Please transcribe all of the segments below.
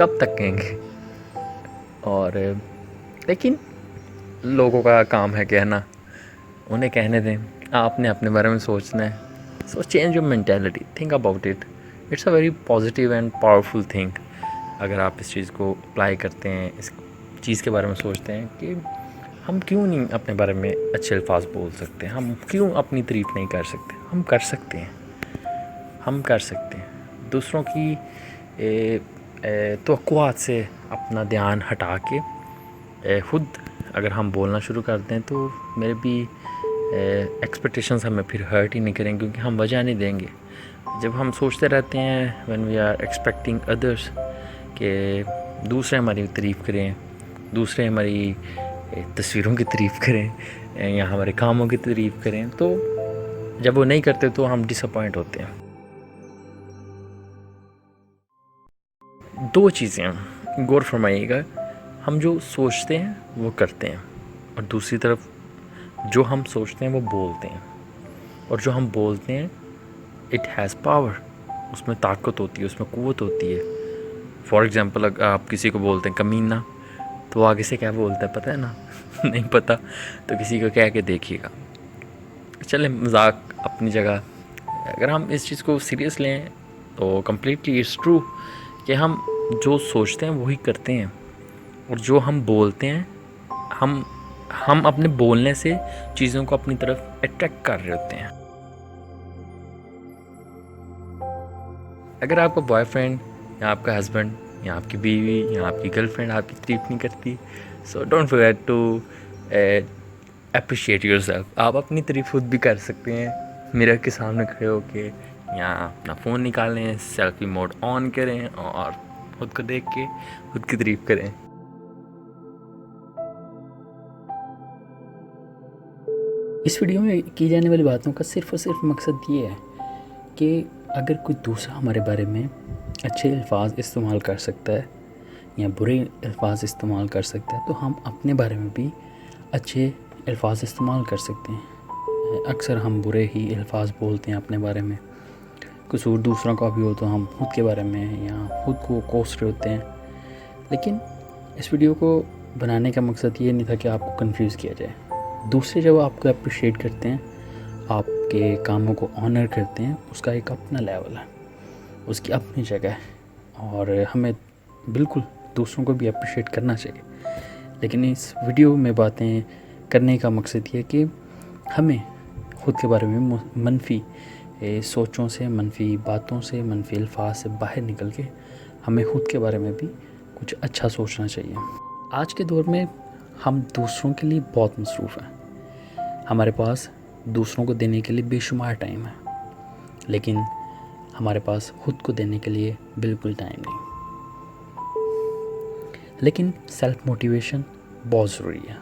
کب تک کہیں گے. اور لیکن لوگوں کا کام ہے کہنا, انہیں کہنے دیں. آپ نے اپنے بارے میں سوچنا ہے. So change your mentality, think about it. It's a very positive and powerful thing. اگر آپ اس چیز کو اپلائی کرتے ہیں, اس چیز کے بارے میں سوچتے ہیں کہ ہم کیوں نہیں اپنے بارے میں اچھے الفاظ بول سکتے, ہم کیوں اپنی تعریف نہیں کر سکتے. ہم کر سکتے ہیں, ہم کر سکتے ہیں. دوسروں کی توقعات سے اپنا دھیان ہٹا کے خود اگر ہم بولنا شروع کر دیں تو میرے بھی ایکسپیکٹیشنز ہمیں پھر ہرٹ ہی نہیں کریں, کیونکہ ہم وجہ نہیں دیں گے. جب ہم سوچتے رہتے ہیں وین وی آر ایکسپیکٹنگ ادرس کہ دوسرے ہماری تعریف کریں, دوسرے ہماری تصویروں کی تعریف کریں یا ہمارے کاموں کی تعریف کریں, تو جب وہ نہیں کرتے تو ہم ڈس اپوائنٹ ہوتے ہیں. 2 چیزیں غور فرمائیے گا, ہم جو سوچتے ہیں وہ کرتے ہیں, اور دوسری طرف جو ہم سوچتے ہیں وہ بولتے ہیں, اور جو ہم بولتے ہیں اٹ ہیز پاور, اس میں طاقت ہوتی ہے, اس میں قوت ہوتی ہے. فار ایگزامپل اگر آپ کسی کو بولتے ہیں کمینہ, تو آگے سے کیا بولتا ہے پتہ ہے نا؟ نہیں پتہ تو کسی کو کہہ کے دیکھیے گا. چلیں مذاق اپنی جگہ, اگر ہم اس چیز کو سیریس لیں تو کمپلیٹلی اٹس ٹرو کہ ہم جو سوچتے ہیں وہی کرتے ہیں, اور جو ہم بولتے ہیں ہم اپنے بولنے سے چیزوں کو اپنی طرف اٹریکٹ کر رہے ہوتے ہیں. اگر آپ کا بوائے فرینڈ یا آپ کا ہسبینڈ یا آپ کی بیوی یا آپ کی گرل فرینڈ آپ کی تعریف نہیں کرتی, so don't forget to appreciate your self اپنی تعریف خود بھی کر سکتے ہیں, مرر کے سامنے کھڑے ہو کے, یا اپنا فون نکالیں, سیلفی موڈ آن کریں اور خود کو دیکھ کے خود کی تعریف کریں. اس ویڈیو میں کی جانے والی باتوں کا صرف اور صرف مقصد یہ ہے کہ اگر کوئی دوسرا ہمارے بارے میں اچھے الفاظ استعمال کر سکتا ہے یا برے الفاظ استعمال کر سکتا ہے, تو ہم اپنے بارے میں بھی اچھے الفاظ استعمال کر سکتے ہیں. اکثر ہم برے ہی الفاظ بولتے ہیں اپنے بارے میں, قصور دوسروں کا بھی ہو تو ہم خود کے بارے میں یا خود کو کوس رہے ہوتے ہیں. لیکن اس ویڈیو کو بنانے کا مقصد یہ نہیں تھا کہ آپ کو کنفیوز کیا جائے. دوسرے جب آپ کو اپریشیٹ کرتے ہیں, آپ کے کاموں کو آنر کرتے ہیں, اس کا ایک اپنا لیول ہے, اس کی اپنی جگہ ہے, اور ہمیں بالکل دوسروں کو بھی اپریشیٹ کرنا چاہیے. لیکن اس ویڈیو میں باتیں کرنے کا مقصد یہ کہ ہمیں خود کے بارے میں منفی سوچوں سے, منفی باتوں سے, منفی الفاظ سے باہر نکل کے ہمیں خود کے بارے میں بھی کچھ اچھا سوچنا چاہیے. آج کے دور میں ہم دوسروں کے لیے بہت مصروف ہیں, ہمارے پاس دوسروں کو دینے کے لیے بے شمار ٹائم ہے, لیکن ہمارے پاس خود کو دینے کے لیے بالکل ٹائم نہیں. لیکن سیلف موٹیویشن بہت ضروری ہے,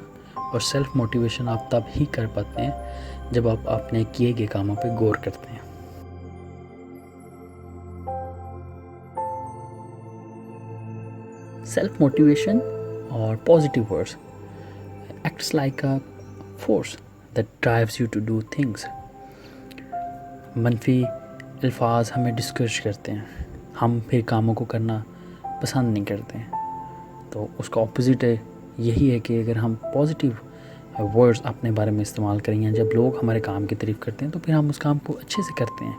اور سیلف موٹیویشن آپ تب ہی کر پاتے ہیں جب آپ اپنے کیے گئے کاموں پہ غور کرتے ہیں. سیلف موٹیویشن اور positive words acts like a force that drives you to do things. منفی الفاظ ہمیں ڈسکریج کرتے ہیں, ہم پھر کاموں کو کرنا پسند نہیں کرتے ہیں. تو اس کا اپوزٹ ہے یہی ہے کہ اگر ہم پازیٹیو ورڈز اپنے بارے میں استعمال کریں گے, جب لوگ ہمارے کام کی تعریف کرتے ہیں تو پھر ہم اس کام کو اچھے سے کرتے ہیں.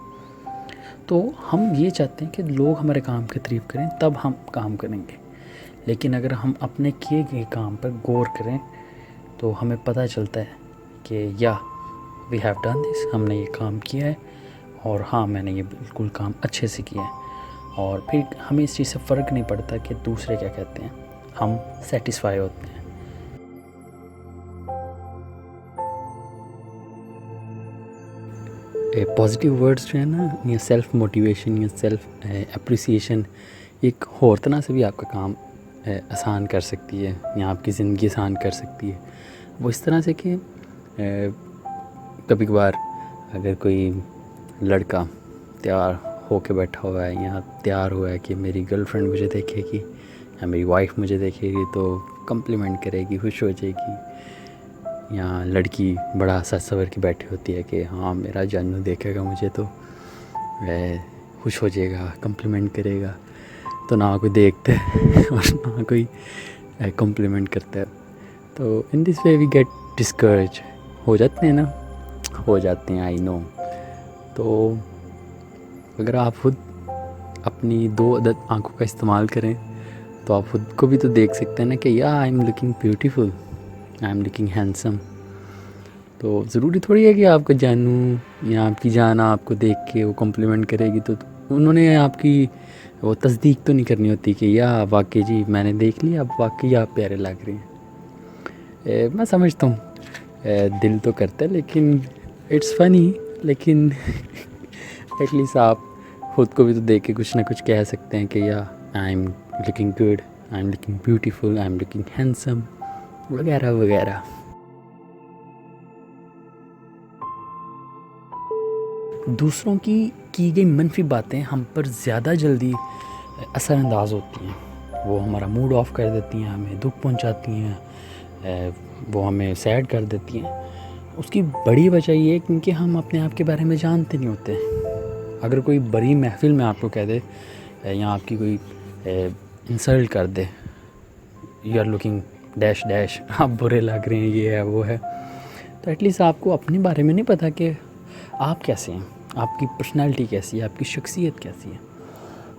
تو ہم یہ چاہتے ہیں کہ لوگ ہمارے کام کی تعریف کریں تب ہم کام کریں گے. لیکن اگر ہم اپنے کیے گئے کام پر غور کریں تو ہمیں پتہ چلتا ہے کہ وی ہیو ڈن دس, ہم نے یہ کام کیا ہے, اور ہاں میں نے یہ بالکل کام اچھے سے کیا ہے. اور پھر ہمیں اس چیز سے فرق نہیں پڑتا کہ دوسرے کیا کہتے ہیں, ہم سیٹسفائی ہوتے ہیں. پازیٹیو ورڈز جو ہے نا, یا سیلف موٹیویشن یا سیلف اپریسیشن, ایک اور طرح سے بھی آپ کا کام آسان کر سکتی ہے, یا آپ کی زندگی آسان کر سکتی ہے. وہ اس طرح سے کہ کبھی کبھار اگر کوئی لڑکا تیار ہو کے بیٹھا ہوا ہے یا تیار ہوا ہے کہ میری گرل فرینڈ مجھے دیکھے گی یا میری وائف مجھے دیکھے گی تو کمپلیمنٹ کرے گی, خوش ہو جائے گی, یا لڑکی بڑا سج سور کے بیٹھی ہوتی ہے کہ ہاں میرا جانو دیکھے گا مجھے تو خوش ہو جائے گا, کمپلیمنٹ کرے گا. تو نہ کوئی دیکھتا ہے اور نہ کوئی کمپلیمنٹ کرتا ہے. تو ان دس وے وی گیٹ ڈسکریج. ہو جاتے ہیں نا، ہو جاتے ہیں، آئی نو. تو اگر آپ خود اپنی 2 عدد آنکھوں کا استعمال کریں تو آپ خود کو بھی تو دیکھ سکتے ہیں نا کہ یا I am looking beautiful, I am looking handsome. تو ضروری تھوڑی ہے کہ آپ کا جانو یا آپ کی جانا آپ کو دیکھ کے وہ کمپلیمنٹ کرے گی تو انہوں نے آپ کی وہ تصدیق تو نہیں کرنی ہوتی کہ یا واقعی جی میں نے دیکھ لیا، اب واقعی آپ پیارے لگ رہے ہیں. میں سمجھتا ہوں دل تو کرتا ہے لیکن اٹس فنی. لیکن ایٹ لیسٹ آپ خود کو بھی تو دیکھ کے کچھ نہ کچھ کہہ سکتے ہیں کہ یا I am looking good, I am looking beautiful, I am looking handsome وغیرہ وغیرہ. دوسروں کی گئی منفی باتیں ہم پر زیادہ جلدی اثر انداز ہوتی ہیں. وہ ہمارا موڈ آف کر دیتی ہیں، ہمیں دکھ پہنچاتی ہیں، وہ ہمیں سیڈ کر دیتی ہیں. اس کی بڑی وجہ یہ ہے کیونکہ ہم اپنے آپ کے بارے میں جانتے نہیں ہوتے. اگر کوئی بڑی محفل میں آپ کو کہہ دے یا آپ کی کوئی انسلٹ کر دے، you are looking dash dash, آپ برے لگ رہے ہیں، یہ ہے وہ ہے، تو ایٹ لیسٹ آپ کو اپنے بارے میں نہیں پتہ کہ آپ کیسے ہیں، آپ کی پرسنالٹی کیسی ہے، آپ کی شخصیت کیسی ہے.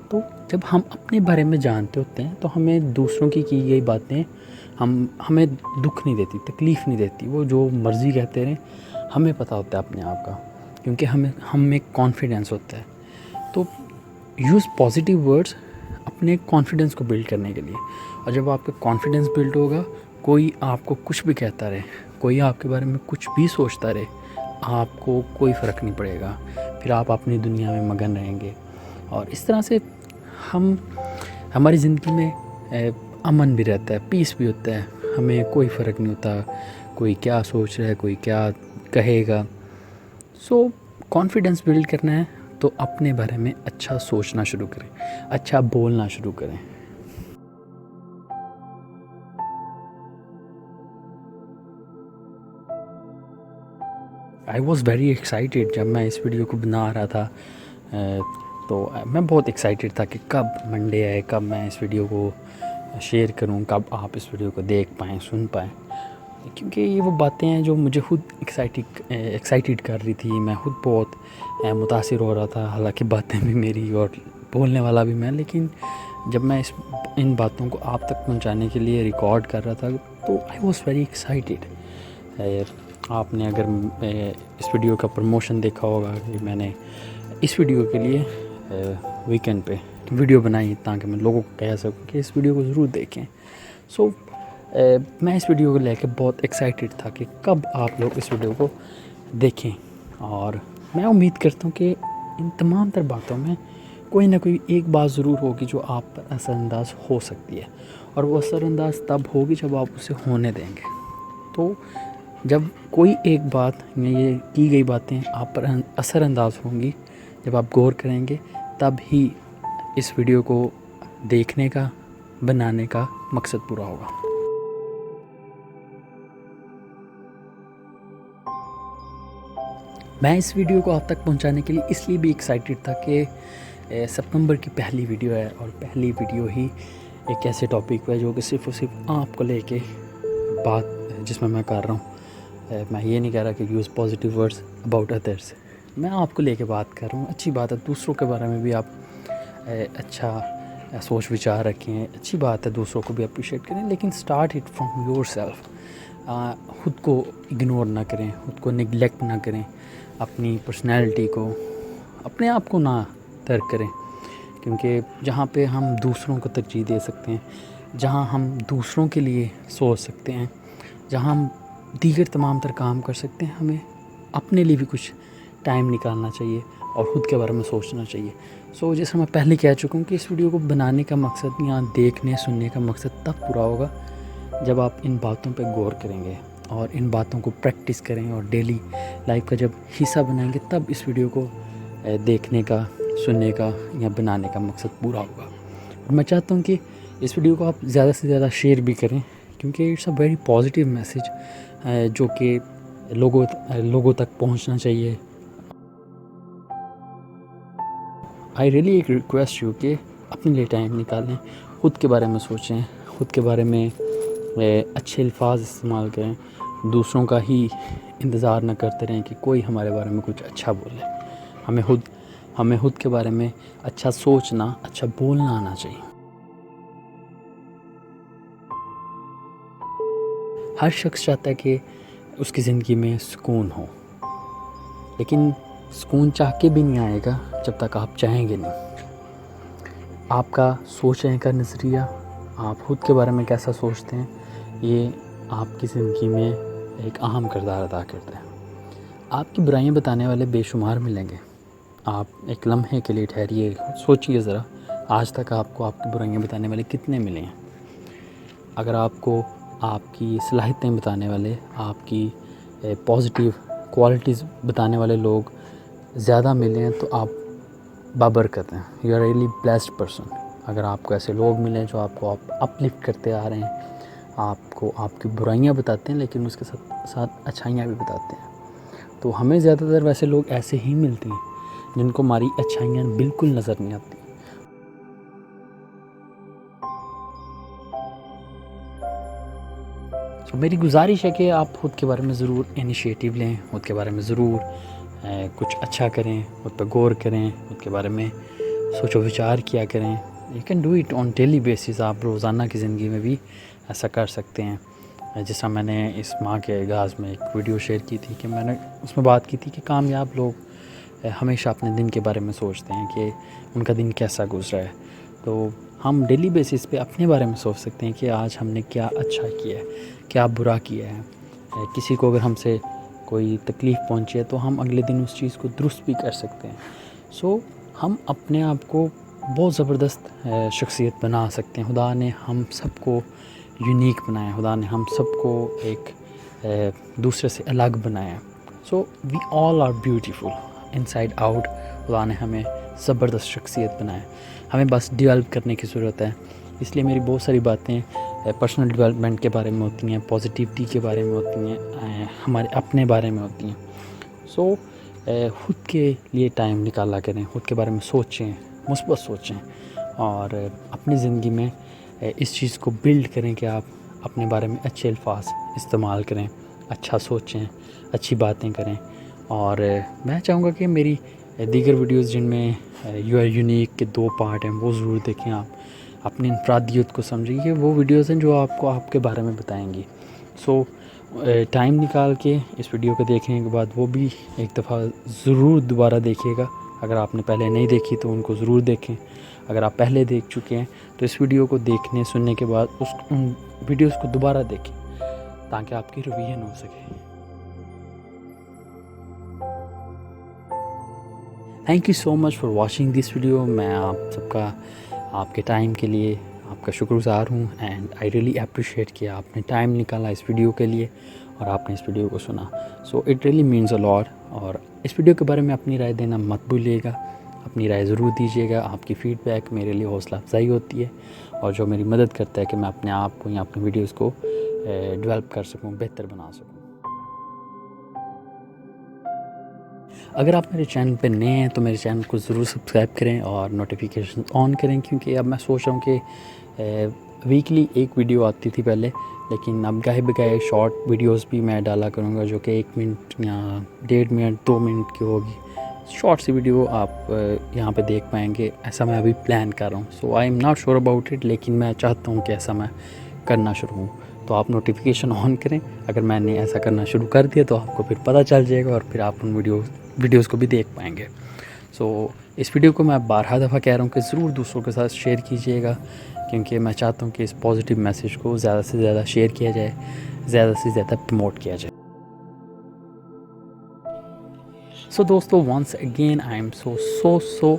تو جب ہم اپنے بارے میں جانتے ہوتے ہیں تو ہمیں دوسروں کی گئی باتیں ہمیں دکھ نہیں دیتی، تکلیف نہیں دیتی. وہ جو مرضی کہتے رہیں، ہمیں پتہ ہوتا ہے اپنے آپ کا، کیونکہ ہم میں کانفیڈینس ہوتا ہے. تو یوز پازیٹیو ورڈز اپنے کانفیڈینس کو بلڈ کرنے کے لیے. اور جب آپ کا کانفیڈینس بلڈ ہوگا، کوئی آپ کو کچھ بھی کہتا رہے، کوئی آپ کے بارے میں کچھ بھی سوچتا رہے، آپ کو کوئی فرق نہیں پڑے گا. پھر آپ اپنی دنیا میں مگن رہیں گے. اور اس طرح سے ہماری زندگی میں امن بھی رہتا ہے، پیس بھی ہوتا ہے. ہمیں کوئی فرق نہیں ہوتا کوئی کیا سوچ رہا ہے، کوئی کیا کہے گا. سو کانفیڈینس بلڈ کرنا ہے تو اپنے بارے میں اچھا سوچنا شروع کریں، اچھا بولنا شروع کریں. آئی واز ویری ایکسائٹیڈ جب میں اس ویڈیو کو بنا رہا تھا. تو میں بہت ایکسائٹیڈ تھا کہ کب منڈے آئے، کب میں اس ویڈیو کو شیئر کروں، کب آپ اس ویڈیو کو دیکھ پائیں، سن پائیں. کیونکہ یہ وہ باتیں ہیں جو مجھے خود ایکسائٹیڈ کر رہی تھی. میں خود بہت متاثر ہو رہا تھا. حالانکہ باتیں بھی میری اور بولنے والا بھی میں، لیکن جب میں ان باتوں کو آپ تک پہنچانے کے لیے ریکارڈ کر رہا تھا تو آئی واز ویری ایکسائٹیڈ. آپ نے اگر اس ویڈیو کا پروموشن دیکھا ہوگا کہ میں نے اس ویڈیو کے لیے ویکینڈ پہ ویڈیو بنائی تاکہ میں لوگوں کو کہہ سکوں کہ اس ویڈیو کو ضرور دیکھیں. سو میں اس ویڈیو کو لے کے بہت ایکسائٹیڈ تھا کہ کب آپ لوگ اس ویڈیو کو دیکھیں. اور میں امید کرتا ہوں کہ ان تمام تر باتوں میں کوئی نہ کوئی ایک بات ضرور ہوگی جو آپ پر اثر انداز ہو سکتی ہے. اور وہ اثر انداز تب ہوگی جب آپ اسے ہونے دیں گے. تو جب کوئی ایک بات یا یہ کی گئی باتیں آپ پر اثر انداز ہوں گی، جب آپ غور کریں گے، تب ہی اس ویڈیو کو دیکھنے کا، بنانے کا مقصد پورا ہوگا. میں اس ویڈیو کو آپ تک پہنچانے کے لیے اس لیے بھی ایکسائٹیڈ تھا کہ ستمبر کی پہلی ویڈیو ہے، اور پہلی ویڈیو ہی ایک ایسے ٹاپک پہ ہے جو کہ صرف اور صرف آپ کو لے کے بات جس میں کر رہا ہوں. میں یہ نہیں کہہ رہا کہ use positive words about others. میں آپ کو لے کے بات کر رہا ہوں. اچھی بات ہے، دوسروں کے بارے میں بھی آپ اچھا سوچ وچار رکھیں. اچھی بات ہے، دوسروں کو بھی اپریشیٹ کریں، لیکن start it from your self. خود کو اگنور نہ کریں، خود کو نگلیکٹ نہ کریں، اپنی پرسنالٹی کو، اپنے آپ کو نہ ترک کریں. کیونکہ جہاں پہ ہم دوسروں کو ترجیح دے سکتے ہیں، جہاں ہم دوسروں کے لیے سوچ سکتے ہیں، جہاں ہم دیگر تمام تر کام کر سکتے ہیں، ہمیں اپنے لیے بھی کچھ ٹائم نکالنا چاہیے اور خود کے بارے میں سوچنا چاہیے. سو جیسا میں پہلے کہہ چکا ہوں کہ اس ویڈیو کو بنانے کا مقصد یا دیکھنے سننے کا مقصد تب پورا ہوگا جب آپ ان باتوں پہ غور کریں گے اور ان باتوں کو پریکٹس کریں اور ڈیلی لائف کا جب حصہ بنائیں گے، تب اس ویڈیو کو دیکھنے کا، سننے کا یا بنانے کا مقصد پورا ہوگا. اور میں چاہتا ہوں کہ اس ویڈیو کو آپ زیادہ سے زیادہ شیئر بھی کریں، کیونکہ it's a very positive message جو کہ لوگوں تک پہنچنا چاہیے. آئی ریئلی ریکویسٹ یو کہ اپنے لیے ٹائم نکالیں، خود کے بارے میں سوچیں، خود کے بارے میں اچھے الفاظ استعمال کریں، دوسروں کا ہی انتظار نہ کرتے رہیں کہ کوئی ہمارے بارے میں کچھ اچھا بولے۔ ہمیں خود کے بارے میں اچھا سوچنا، اچھا بولنا آنا چاہیے۔ ہر شخص چاہتا ہے کہ اس کی زندگی میں سکون ہو، لیکن سکون چاہ کے بھی نہیں آئے گا جب تک آپ چاہیں گے نہیں۔ آپ کا سوچنے کا نظریہ، آپ خود کے بارے میں کیسا سوچتے ہیں، یہ آپ کی زندگی میں ایک اہم کردار ادا کرتا ہے۔ آپ کی برائیاں بتانے والے بے شمار ملیں گے، آپ ایک لمحے کے لیے ٹھہریے، سوچئے ذرا، آج تک آپ کو آپ کی برائیاں بتانے والے کتنے ملے ہیں؟ اگر آپ کو آپ کی صلاحیتیں بتانے والے، آپ کی پازیٹیو کوالٹیز بتانے والے لوگ زیادہ ملے ہیں تو آپ بابرکت ہیں، you are really blessed person. اگر آپ کو ایسے لوگ ملیں جو آپ کو اپ لفٹ کرتے آ رہے ہیں، آپ کو آپ کی برائیاں بتاتے ہیں لیکن اس کے ساتھ اچھائیاں بھی بتاتے ہیں، تو ہمیں زیادہ تر ویسے لوگ ایسے ہی ملتے ہیں جن کو ہماری اچھائیاں بالکل نظر نہیں آتی۔ تو میری گزارش ہے کہ آپ خود کے بارے میں ضرور انیشیٹو لیں، خود کے بارے میں ضرور کچھ اچھا کریں، خود پہ غور کریں، خود کے بارے میں سوچ و وچار کیا کریں۔ You can do it on daily basis, آپ روزانہ کی زندگی میں بھی ایسا کر سکتے ہیں۔ جس طرح میں نے اس ماہ کے آغاز میں ایک ویڈیو شیئر کی تھی کہ میں نے اس میں بات کی تھی کہ کامیاب لوگ ہمیشہ اپنے دن کے بارے میں سوچتے ہیں کہ ان کا دن کیسا گزرا ہے، تو ہم ڈیلی بیسس پہ اپنے بارے میں سوچ سکتے ہیں کہ آج ہم نے کیا اچھا کیا ہے، کیا برا کیا ہے۔ کسی کو اگر ہم سے کوئی تکلیف پہنچی ہے تو ہم اگلے دن اس چیز کو درست بھی کر سکتے ہیں۔ سو ہم اپنے آپ کو بہت زبردست شخصیت بنا سکتے ہیں۔ خدا نے ہم سب کو یونیک بنایا، خدا نے ہم سب کو ایک دوسرے سے الگ بنایا۔ So we all are beautiful inside out. خدا نے ہمیں زبردست شخصیت بنایا، ہمیں بس ڈیولپ کرنے کی ضرورت ہے۔ اس لیے میری بہت ساری باتیں پرسنل ڈیولپمنٹ کے بارے میں ہوتی ہیں، پازیٹیوٹی کے بارے میں ہوتی ہیں، ہمارے اپنے بارے میں ہوتی ہیں۔ سو خود کے لیے ٹائم نکالا کریں، خود کے بارے میں سوچیں، مثبت سوچیں، اور اپنی زندگی میں اس چیز کو بلڈ کریں کہ آپ اپنے بارے میں اچھے الفاظ استعمال کریں، اچھا سوچیں، اچھی باتیں کریں۔ اور میں چاہوں گا کہ میری دیگر ویڈیوز جن میں یو آر یونیک کے 2 پارٹ ہیں وہ ضرور دیکھیں، آپ اپنی انفرادیت کو سمجھیں۔ یہ وہ ویڈیوز ہیں جو آپ کو آپ کے بارے میں بتائیں گی۔ سو ٹائم نکال کے اس ویڈیو کو دیکھنے کے بعد وہ بھی ایک دفعہ ضرور دوبارہ دیکھیے گا۔ اگر آپ نے پہلے نہیں دیکھی تو ان کو ضرور دیکھیں، اگر آپ پہلے دیکھ چکے ہیں تو اس ویڈیو کو دیکھنے سننے کے بعد ان ویڈیوز کو دوبارہ دیکھیں تاکہ آپ کی ریویژن ہو سکے۔ Thank you so much for watching this video. میں آپ سب کا آپ کے ٹائم کے لیے آپ کا شکر گزار ہوں، اینڈ آئی ریئلی اپریشیٹ کہ آپ نے ٹائم نکالا اس ویڈیو کے لیے اور آپ نے اس ویڈیو کو سنا۔ So it really means a lot. اور اس ویڈیو کے بارے میں اپنی رائے دینا مت بھولیے گا، اپنی رائے ضرور دیجیے گا۔ آپ کی فیڈ بیک میرے لیے حوصلہ افزائی ہوتی ہے اور جو میری مدد کرتا ہے کہ میں اپنے آپ کو یا اپنی ویڈیوز کو ڈیولپ کر سکوں، بہتر بنا سکوں۔ اگر آپ میرے چینل پہ نئے ہیں تو میرے چینل کو ضرور سبسکرائب کریں اور نوٹیفیکیشن آن کریں، کیونکہ اب میں سوچ رہا ہوں کہ ویکلی ایک ویڈیو آتی تھی پہلے، لیکن اب گاہے بگاہے شارٹ ویڈیوز بھی میں ڈالا کروں گا جو کہ 1 منٹ یا 1.5 منٹ 2 منٹ کی ہوگی۔ شارٹ سی ویڈیو آپ یہاں پہ دیکھ پائیں گے، ایسا میں ابھی پلان کر رہا ہوں۔ So I am not sure about it, لیکن میں چاہتا ہوں کہ ایسا میں کرنا شروع ہوں۔ تو آپ نوٹیفیکیشن آن کریں، اگر میں نے ایسا کرنا شروع کر دیا تو آپ کو پھر پتہ چل جائے گا اور پھر آپ ان ویڈیوز کو بھی دیکھ پائیں گے۔ سو اس ویڈیو کو میں 12 دفعہ کہہ رہا ہوں کہ ضرور دوسروں کے ساتھ شیئر کیجیے گا، کیونکہ میں چاہتا ہوں کہ اس پازیٹیو میسیج کو زیادہ سے زیادہ شیئر کیا جائے، زیادہ سے زیادہ پروموٹ کیا جائے۔ سو دوستو، once again I am so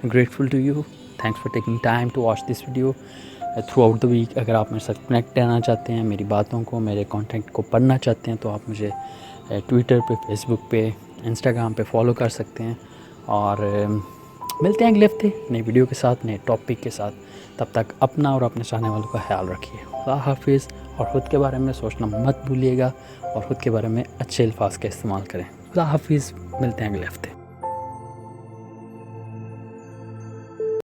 grateful to you. Thanks for taking time to watch this video throughout the week. اگر آپ میرے ساتھ کنیکٹ رہنا چاہتے ہیں، میری باتوں کو، میرے کانٹینٹ کو پڑھنا چاہتے ہیں تو آپ مجھے ٹویٹر پہ، فیس بک پہ، انسٹاگرام پہ فالو کر سکتے ہیں، اور ملتے ہیں اگلے ہفتے نئی ویڈیو کے ساتھ، نئے ٹاپک کے ساتھ۔ تب تک اپنا اور اپنے چاہنے والوں کا خیال رکھیے۔ خدا حافظ، اور خود کے بارے میں سوچنا مت بھولیے گا اور خود کے بارے میں اچھے الفاظ کا استعمال کریں۔ خدا حافظ، ملتے ہیں اگلے ہفتے۔